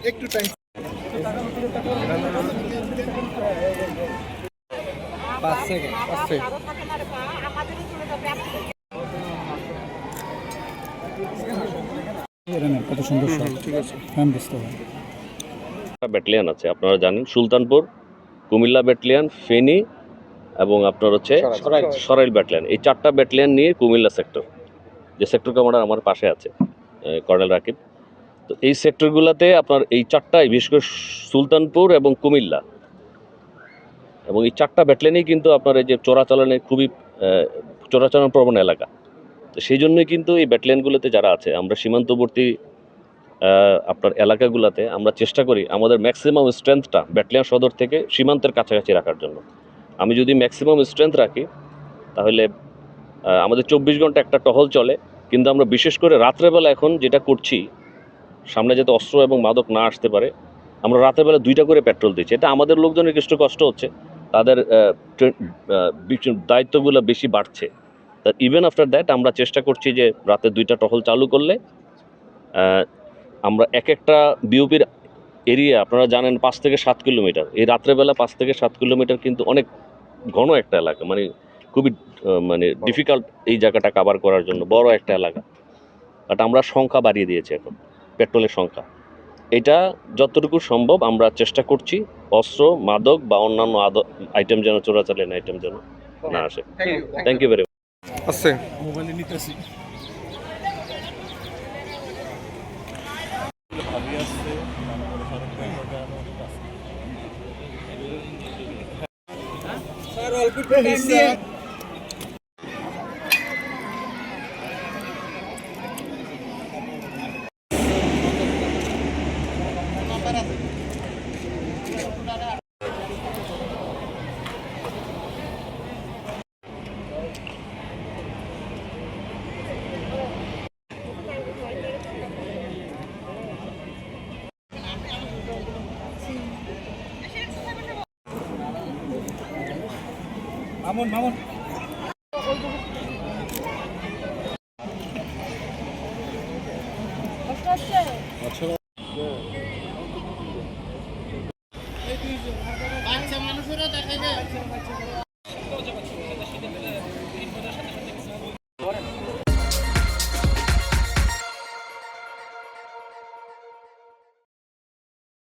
একটু time 5 second কত সুন্দর ঠিক আছে ব্যাটালিয়ন আছে আপনারা জানেন, সুলতানপুর, কুমিল্লা ব্যাটালিয়ন, ফেনী এবং আপনার হচ্ছে সরাইল ব্যাটালিয়ন। এই 4টা ব্যাটালিয়ন নিয়ে কুমিল্লা সেক্টর, যে সেক্টর কমান্ডার আমার পাশে আছে কর্নেল রাকিব। তো এই সেক্টরগুলোতে আপনার এই 4টাই, বিশেষ করে সুলতানপুর এবং কুমিল্লা, এবং এই 4টা ব্যাটালিয়নেই কিন্তু আপনার এই যে চোরাচালানের খুবই চোরাচালান প্রবণ এলাকা। তো সেই জন্যই কিন্তু এই ব্যাটালিয়নগুলোতে যারা আছে, আমরা সীমান্তবর্তী আপনার এলাকাগুলোতে আমরা চেষ্টা করি আমাদের ম্যাক্সিমাম স্ট্রেংথটা ব্যাটালিয়ন সদর থেকে সীমান্তের কাছাকাছি রাখার জন্য। আমি যদি ম্যাক্সিমাম স্ট্রেংথ রাখি তাহলে আমাদের 24 ঘন্টা একটা টহল চলে, কিন্তু আমরা বিশেষ করে রাত্রেবেলা এখন যেটা করছি, সামনে যাতে অস্ত্র এবং মাদক না আসতে পারে, আমরা রাতেরবেলা 2টা করে পেট্রোল দিচ্ছি। এটা আমাদের লোকজনের কিছু কষ্ট হচ্ছে, তাদের দায়িত্বগুলো বেশি বাড়ছে। তা ইভেন আফটার দ্যাট আমরা চেষ্টা করছি যে রাতে 2টা টহল চালু করলে আমরা একটা বিওপির এরিয়া, আপনারা জানেন 5 থেকে 7 কিলোমিটার, এই রাত্রেবেলা 5 থেকে 7 কিলোমিটার কিন্তু অনেক ঘন একটা এলাকা, মানে খুবই ডিফিকাল্ট এই জায়গাটা কাভার করার জন্য, বড় একটা এলাকা। বাট আমরা সংখ্যা বাড়িয়ে দিয়েছি এখন, পেট্রোলের সংখ্যা। এটা যতটুকু সম্ভব আমরা চেষ্টা করছি অস্ত্র, মাদক বা অন্যান্য আইটেম যেন, চোরাচালান আইটেম যেন না আসে। Thank you very much. আছে মোবাইলে নিতেছি স্যার অল্প টাইম দিয়ে মামুন মামুন মানুষেরা দেখা যায়।